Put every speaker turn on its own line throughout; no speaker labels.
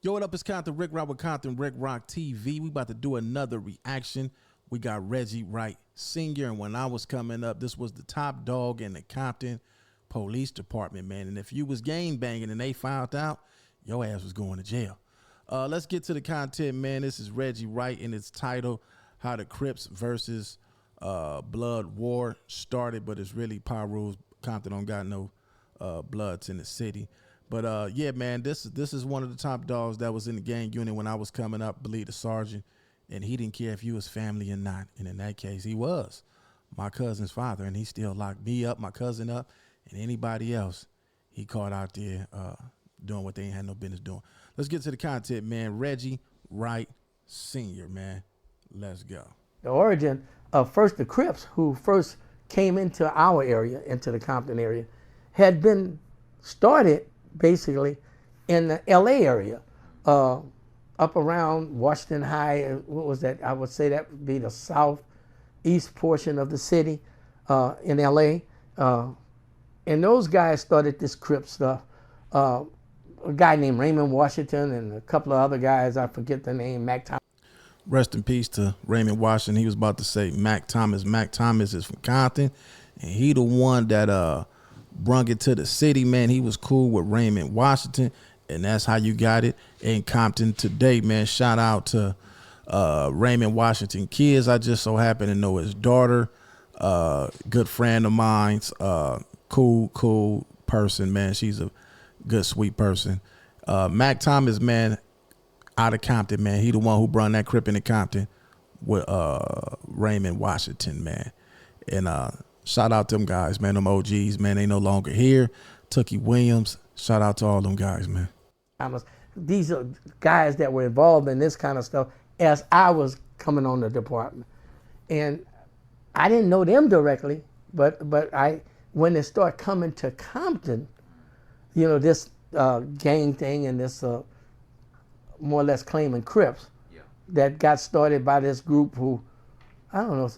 Yo, what up? It's Compton Rick Rock with Compton Rick Rock TV. We about to do another reaction. We got Reggie Wright Sr. And when I was coming up, this was the top dog in the Compton Police Department, man. And if you was gang banging and they found out, your ass was going to jail. Let's get to the content, man. This is Reggie Wright, and it's titled How the Crips versus Blood War Started, but it's really Pirus. Compton don't got no bloods in the city. But yeah, man, this is one of the top dogs that was in the gang unit when I was coming up, believe the sergeant, and he didn't care if you was family or not. And in that case, he was my cousin's father, and he still locked me up, my cousin up, and anybody else he caught out there doing what they ain't had no business doing. Let's get to the content, man. Reggie Wright Sr., man. Let's go.
The origin of first the Crips, who first came into our area, into the Compton area, had been started basically in the LA area, up around Washington High. What was that? I would say that would be the southeast portion of the city in LA. And those guys started this Crip stuff. A guy named Raymond Washington and a couple of other guys, I forget the name, Mac Thomas.
Rest in peace to Raymond Washington. He was about to say Mac Thomas. Mac Thomas is from Compton, and he the one that brung it to the city, man. He was cool with Raymond Washington, and that's how you got it in Compton today, man. Shout out to Raymond Washington kids. I just so happen to know his daughter, good friend of mine's, cool person, man. She's a good, sweet person. Mac Thomas, man, out of Compton, man. He the one who brought that Crip into Compton with Raymond Washington, man. And shout out to them guys, man. Them OGs, man. They no longer here. Tookie Williams. Shout out to all them guys, man.
These are guys that were involved in this kind of stuff as I was coming on the department. And I didn't know them directly, but when they start coming to Compton, you know, this gang thing and this more or less claiming Crips that got started by this group who, I don't know,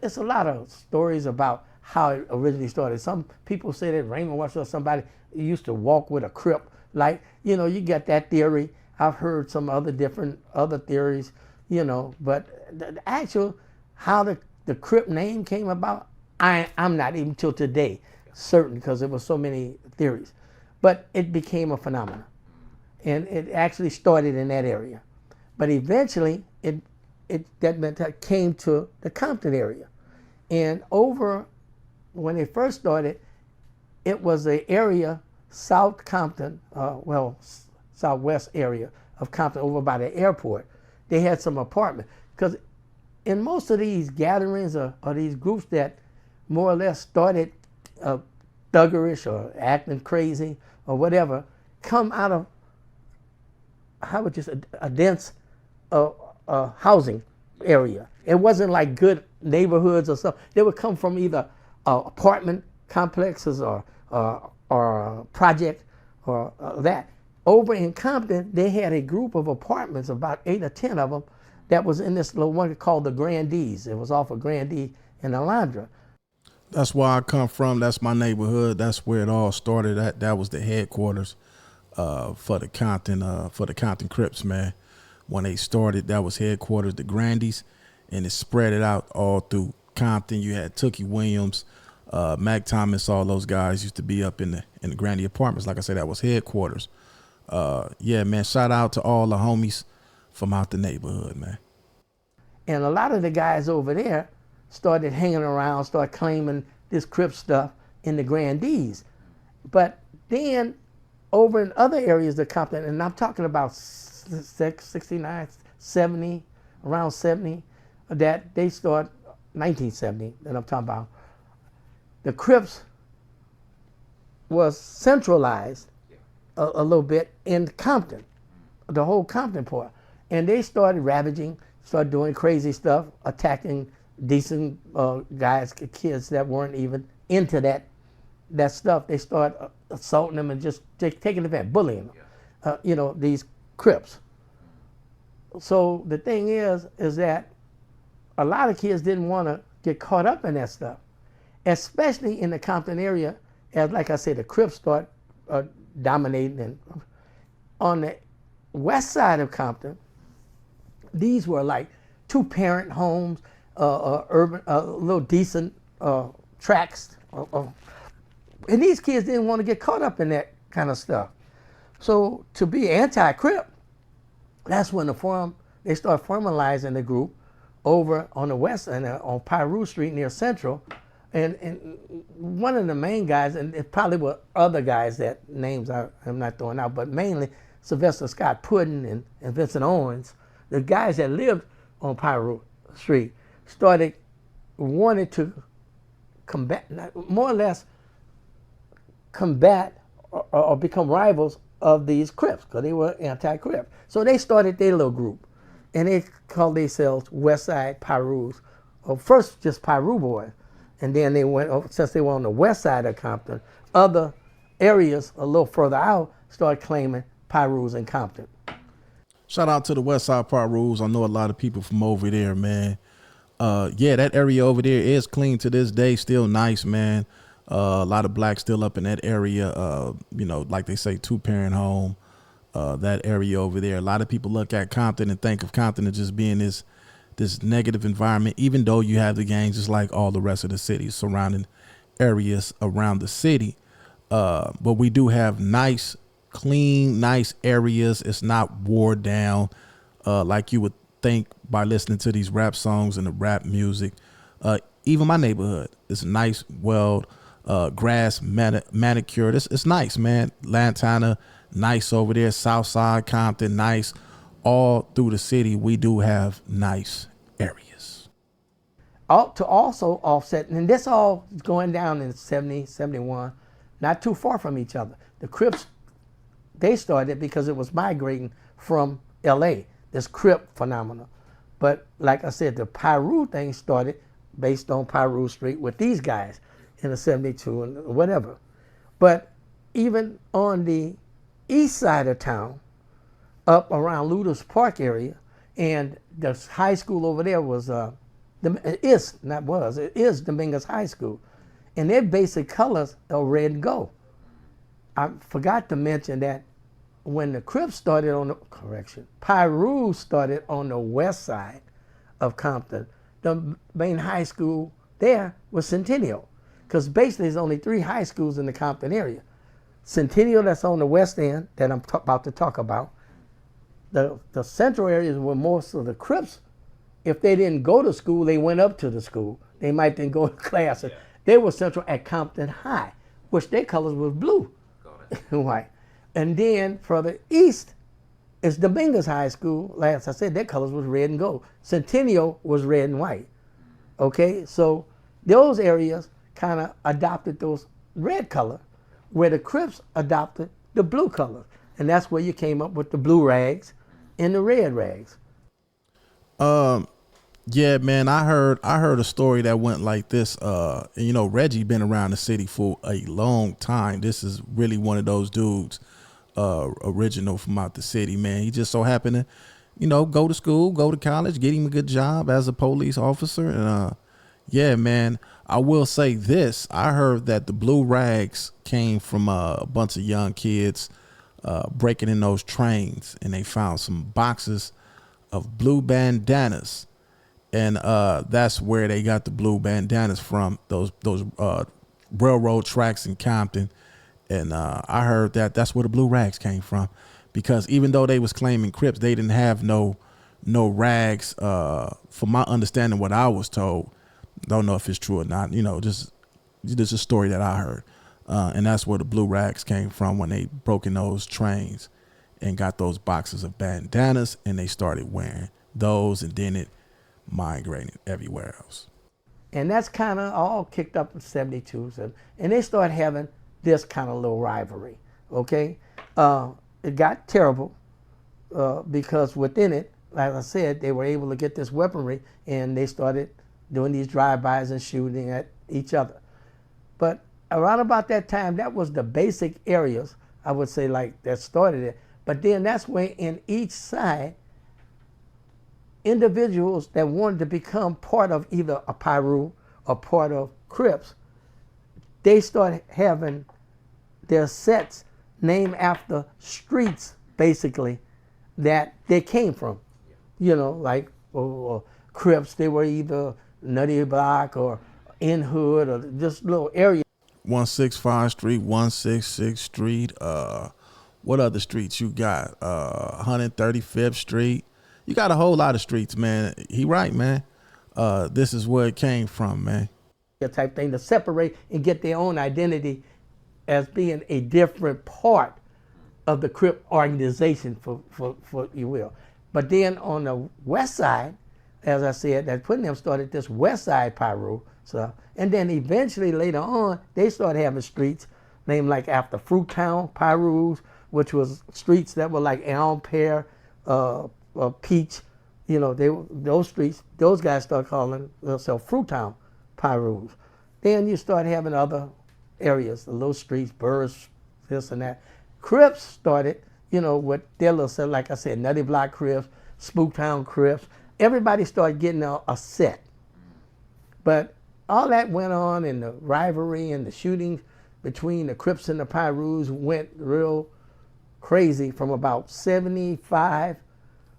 it's a lot of stories about how it originally started. Some people say that Raymond Washington or somebody used to walk with a Crip. Like, you know, you get that theory. I've heard some other theories, you know, but the actual, how the Crip name came about, I'm not even till today certain, because there were so many theories. But it became a phenomenon. And it actually started in that area. But eventually, that came to the Compton area. And over, when they first started, it was an area, South Compton, southwest area of Compton, over by the airport. They had some apartments. Because in most of these gatherings or these groups that more or less started thuggerish or acting crazy or whatever, come out of, how would you say, a dense housing area. It wasn't like good neighborhoods or something. They would come from either apartment complexes or project or that. Over in Compton, they had a group of apartments, about 8 or 10 of them, that was in this little one called the Grandees. It was off of Grandee and Alondra.
That's where I come from. That's my neighborhood. That's where it all started. That was the headquarters for the Compton Crips, man. When they started, that was headquarters, the Grandees, and it spread it out all through Compton. You had Tookie Williams, Mac Thomas, all those guys used to be up in the Grandee apartments. Like I said, that was headquarters. Yeah, man, shout out to all the homies from out the neighborhood, man.
And a lot of the guys over there started hanging around, started claiming this Crip stuff in the Grandees. But then over in other areas of Compton, and I'm talking about 69, 70, around 70, that they start, 1970 that I'm talking about, the Crips was centralized a little bit in Compton, the whole Compton part. And they started ravaging, started doing crazy stuff, attacking decent guys, kids that weren't even into that stuff. They start assaulting them and just taking advantage, bullying them, you know, these Crips. So the thing is that a lot of kids didn't want to get caught up in that stuff, especially in the Compton area, as like I said, the Crips start dominating. And on the west side of Compton, these were like two-parent homes, urban, little decent tracts. And these kids didn't want to get caught up in that kind of stuff. So to be anti-Crip, that's when they start formalizing the group over on the west end, on Pirus Street near Central. And one of the main guys, and it probably were other guys that names I'm not throwing out, but mainly Sylvester Scott Puddin and Vincent Owens, the guys that lived on Pirus Street, wanted to combat, more or less combat or become rivals of these Crips, because they were anti-Crip. So they started their little group, and they called themselves Westside Pirus, or first just Piru Boys, and then they went, since they were on the west side of Compton, other areas a little further out started claiming Pirus in Compton.
Shout out to the Westside Pirus. I know a lot of people from over there, man. Yeah, that area over there is clean to this day, still nice, man. A lot of blacks still up in that area, like they say, two-parent home, that area over there. A lot of people look at Compton and think of Compton as just being this negative environment, even though you have the gangs just like all the rest of the cities, surrounding areas around the city. But we do have nice, clean, nice areas. It's not wore down like you would think by listening to these rap songs and the rap music. Even my neighborhood is nice, grass manicured. It's nice, man. Lantana, nice over there. Southside Compton, nice. All through the city, we do have nice areas.
To also offset, and this all is going down in 70, 71, not too far from each other. The Crips, they started because it was migrating from LA, this Crip phenomenon. But like I said, the Piru thing started based on Pirus Street with these guys in the 72 and whatever. But even on the east side of town, up around Ludus Park area, and the high school over there was, it is Dominguez High School. And their basic colors are red and gold. I forgot to mention that when the Crips started Piru started on the west side of Compton, the main high school there was Centennial. Because basically there's only 3 high schools in the Compton area. Centennial, that's on the west end, that I'm about to talk about. The central areas where most of the Crips, if they didn't go to school, they went up to the school. They might then go to classes. Yeah. They were central at Compton High, which their colors was blue and white. And then further east is Dominguez High School. Like I said, their colors was red and gold. Centennial was red and white. Okay, so those areas kind of adopted those red color, where the Crips adopted the blue color. And that's where you came up with the blue rags and the red rags.
Yeah, man, I heard a story that went like this. And, Reggie been around the city for a long time. This is really one of those dudes, original from out the city, man. He just so happened to, go to school, go to college, get him a good job as a police officer. And, yeah, man, I will say this. I heard that the blue rags came from a bunch of young kids breaking in those trains, and they found some boxes of blue bandanas, and that's where they got the blue bandanas from, those railroad tracks in Compton. And I heard that that's where the blue rags came from, because even though they was claiming Crips, they didn't have no rags. From my understanding, what I was told, don't know if it's true or not, just a story that I heard. And that's where the blue rags came from, when they broke in those trains and got those boxes of bandanas, and they started wearing those, and then it migrated everywhere else.
And that's kind of all kicked up in 72. And they started having this kind of little rivalry, okay? It got terrible because within it, like I said, they were able to get this weaponry, and they started doing these drive-bys and shooting at each other. But around about that time, that was the basic areas, I would say, like, that started it. But then that's where in each side, individuals that wanted to become part of either a Piru or part of Crips, they started having their sets named after streets, basically, that they came from. Like Crips, they were either Nutty Block or In Hood or just little areas.
165 Street, 166 Street. What other streets you got? 135th Street. You got a whole lot of streets, man. He right, man. This is where it came from, man.
Type thing to separate and get their own identity as being a different part of the Crip organization, for you will. But then on the west side, as I said, that putting them started this west side Piru. So, and then eventually later on, they started having streets named like after Fruit Town, Pirus, which was streets that were like Elm, Pear, Peach. Those streets, those guys started calling themselves Fruit Town Pirus. Then you start having other areas, the little streets, Burris, this and that. Crips started, with their little set, like I said, Nutty Block Crips, Spooktown Crips. Everybody started getting a set. But all that went on, and the rivalry and the shootings between the Crips and the Pirus went real crazy from about 75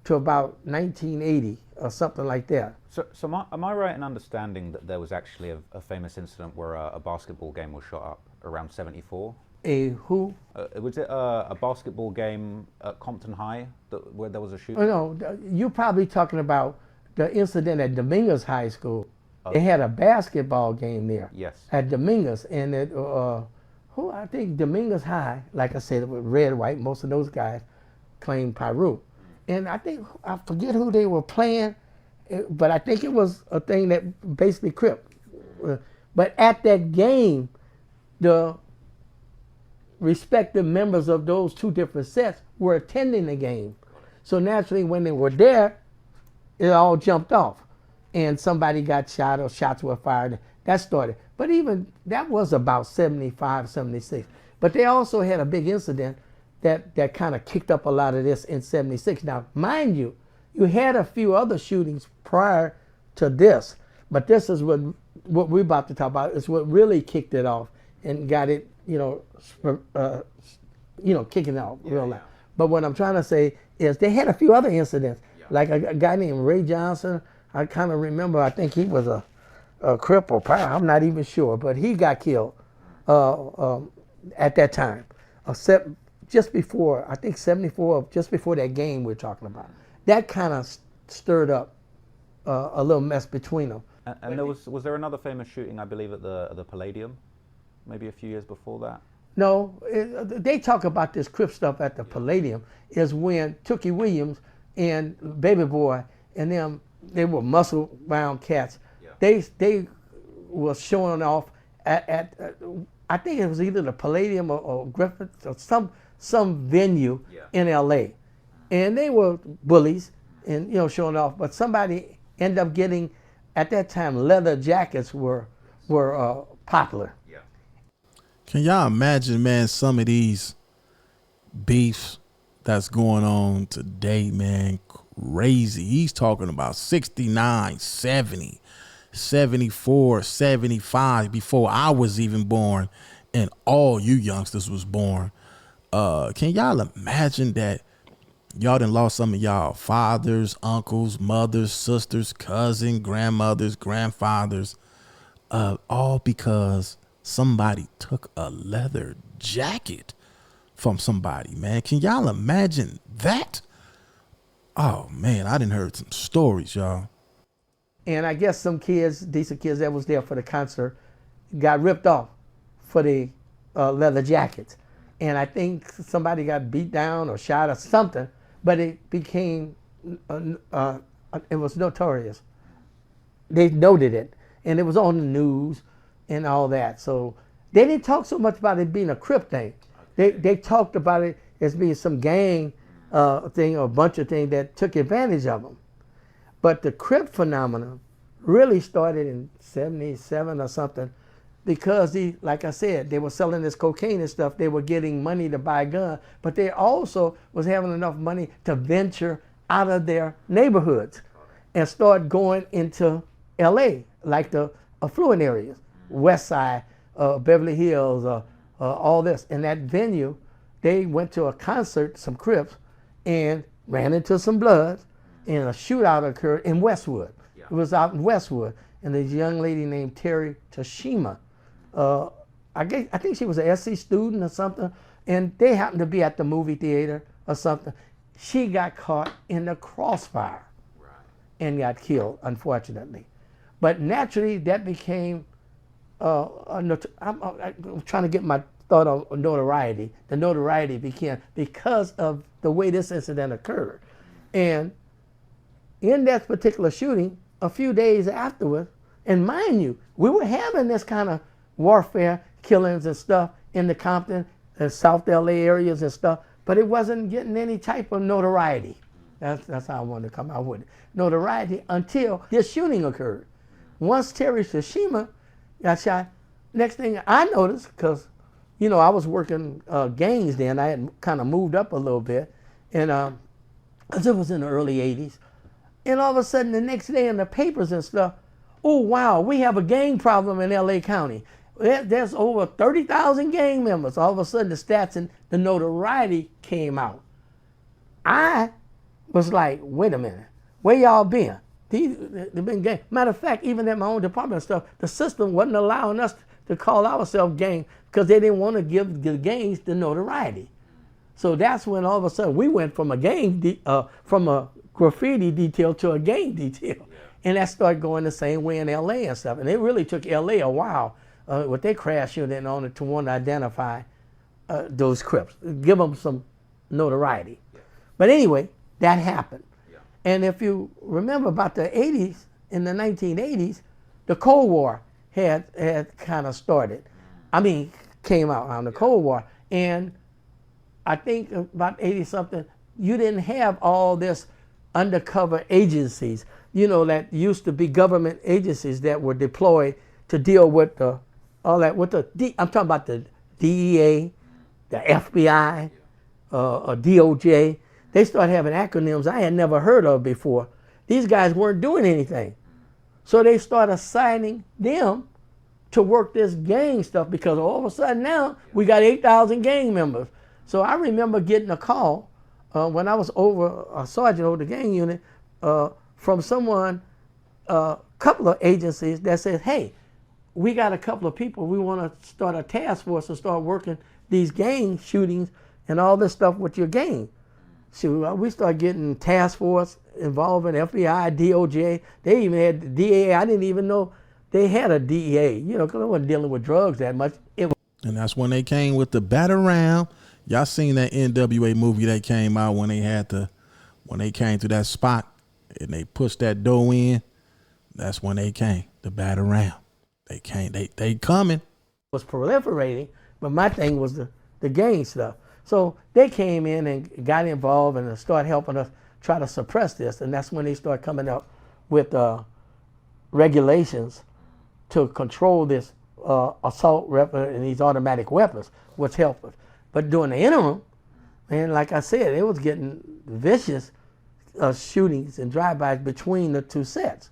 to about 1980 or something like that.
So am I right in understanding that there was actually a famous incident where a basketball game was shot up around 74?
A who?
Was it a basketball game at Compton High where there was a shooting?
Oh, no, you're probably talking about the incident at Dominguez High School. They had a basketball game there.
Yes.
At Dominguez, and I think Dominguez High, like I said, it was red, white. Most of those guys claimed Piru, and I forget who they were playing, but I think it was a thing that basically Crip. But at that game, the respective members of those two different sets were attending the game. So naturally, when they were there, it all jumped off. And somebody got shot or shots were fired. That started. But even that was about 75, 76. But they also had a big incident that kind of kicked up a lot of this in 76. Now, mind you, you had a few other shootings prior to this. But this is what we're about to talk about is what really kicked it off and got it, kicking out real loud. But what I'm trying to say is they had a few other incidents, like a guy named Ray Johnson. I kind of remember, I think he was a Crip or Pirate, I'm not even sure, but he got killed at that time. Just before, I think 74, just before that game we're talking about. That kind of stirred up a little mess between them.
And there was there another famous shooting, I believe, at the Palladium, maybe a few years before that?
No, they talk about this Crip stuff at the Palladium is when Tookie Williams and Baby Boy and them, they were muscle-bound cats. Yeah. They were showing off at I think it was either the Palladium or Griffith or some venue in L.A. And they were bullies and showing off. But somebody ended up getting, at that time, leather jackets were popular. Yeah.
Can y'all imagine, man, some of these beefs that's going on today, man? Crazy. He's talking about 69, 70, 74, 75 before I was even born, and all you youngsters was born. Can y'all imagine that y'all done lost some of y'all fathers, uncles, mothers, sisters, cousins, grandmothers, grandfathers, all because somebody took a leather jacket from somebody, man? Can y'all imagine that? Oh, man, I done heard some stories, y'all.
And I guess some kids, decent kids that was there for the concert, got ripped off for the leather jackets. And I think somebody got beat down or shot or something, but it became, it was notorious. They noted it, and it was on the news and all that. So they didn't talk so much about it being a Crip thing. They talked about it as being some gang thing or a bunch of things that took advantage of them. But the Crip phenomenon really started in 77 or something because, like I said, they were selling this cocaine and stuff. They were getting money to buy guns, but they also was having enough money to venture out of their neighborhoods and start going into L.A., like the affluent areas, West Side, Beverly Hills, all this. In that venue, they went to a concert, some Crips, and ran into some bloods, and a shootout occurred in Westwood.
Yeah.
It was out in Westwood, and this young lady named Terry Tashima, I think she was an SC student or something, and they happened to be at the movie theater or something. She got caught in the crossfire and got killed, unfortunately. But naturally, that became, I'm trying to get my thought on notoriety. The notoriety became because of the way this incident occurred. And in that particular shooting, a few days afterwards, and mind you, we were having this kind of warfare, killings and stuff in the Compton and South LA areas and stuff, but it wasn't getting any type of notoriety. That's how I wanted to come out with it. Notoriety until this shooting occurred. Once Terry Tashima got shot, next thing I noticed, because I was working gangs then, I had kind of moved up a little bit, and it was in the early 80s, and all of a sudden the next day in the papers and stuff, oh wow, we have a gang problem in LA County. There's over 30,000 gang members. All of a sudden the stats and the notoriety came out. I was like, wait a minute, where y'all been? They've been gang. Matter of fact, even at my own department and stuff, the system wasn't allowing us to call ourselves gang because they didn't want to give the gangs the notoriety. So that's when all of a sudden we went from a gang, from a graffiti detail to a gang detail. And that started going the same way in LA and stuff. And it really took LA a while with their crash unit on it to want to identify those Crips, give them some notoriety. But anyway, that happened. And if you remember about the 80s, in the 1980s, the Cold War had kind of started. Came out on the Cold War. And I think about 80-something, you didn't have all this undercover agencies, that used to be government agencies that were deployed to deal with all that. I'm talking about the DEA, the FBI, DOJ. They started having acronyms I had never heard of before. These guys weren't doing anything. So they started assigning them to work this gang stuff because all of a sudden now we got 8,000 gang members. So I remember getting a call when I was a sergeant over the gang unit from someone, a couple of agencies that said, hey, we got a couple of people, we want to start a task force and start working these gang shootings and all this stuff with your gang. So we started getting task force involving FBI, DOJ. They even had the DEA. I didn't even know they had a DEA, because I wasn't dealing with drugs that much.
And that's when they came with the Batarang. Y'all seen that NWA movie that came out when they came to that spot and they pushed that door in. That's when they came, the Batarang. They came, they coming.
Was proliferating, but my thing was the gang stuff. So they came in and got involved and started helping us try to suppress this. And that's when they started coming up with regulations to control this assault weapon and these automatic weapons, which helped us. But during the interim, and like I said, it was getting vicious shootings and drive-bys between the two sets.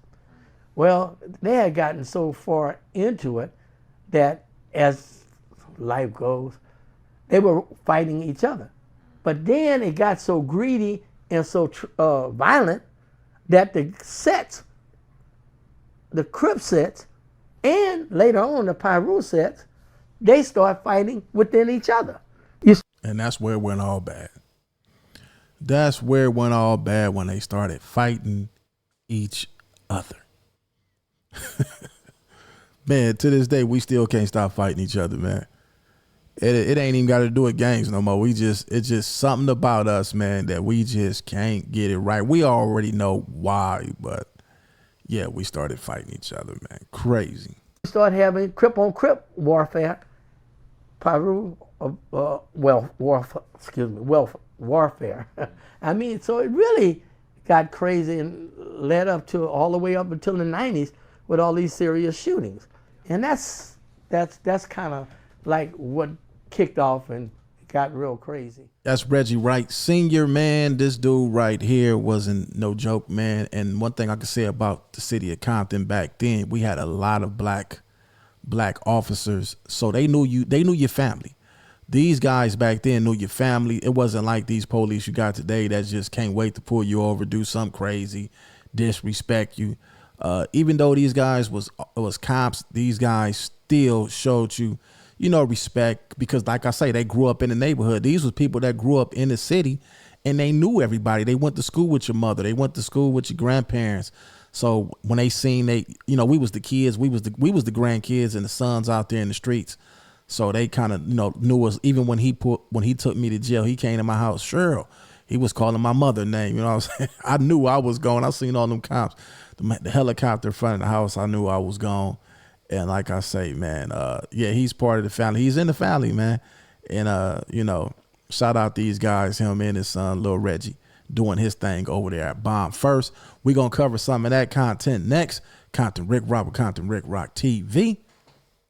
Well, they had gotten so far into it that as life goes, they were fighting each other. But then it got so greedy and so violent that the sets, the Crip sets, and later on the Pirus sets, they start fighting within each other.
And that's where it went all bad. That's where it went all bad when they started fighting each other. Man, to this day, we still can't stop fighting each other, man. It ain't even got to do with gangs no more. It's just something about us, man, that we just can't get it right. We already know why, but yeah, we started fighting each other, man. Crazy.
We started having Crip on Crip warfare, Pirus, warfare. So it really got crazy and led up to all the way up until the 90s with all these serious shootings. And that's kind of like what kicked off and got real crazy.
That's Reggie Wright Sr., man. This dude right here wasn't no joke, man. And one thing I can say about the city of Compton back then, we had a lot of black officers, so they knew your family. these guys back then knew your family. It wasn't like these police you got today that just can't wait to pull you over, do something crazy, disrespect you. Even though these guys was cops, these guys still showed you, respect, because like I say, they grew up in the neighborhood. These was people that grew up in the city and they knew everybody. They went to school with your mother. They went to school with your grandparents. So when they seen we was the kids, we was the grandkids and the sons out there in the streets. So they kind of, knew us. Even when he took me to jail, he came to my house. Cheryl, he was calling my mother name. You know what I'm saying? I knew I was gone. I seen all them cops, the helicopter in front of the house. I knew I was gone. And like I say, man, he's part of the family. He's in the family, man. And shout out these guys, him and his son, Lil Reggie, doing his thing over there at Bomb. First, we gonna cover some of that content next. Compton Rick Rock with Compton Rick Rock TV.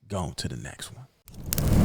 Go on to the next one.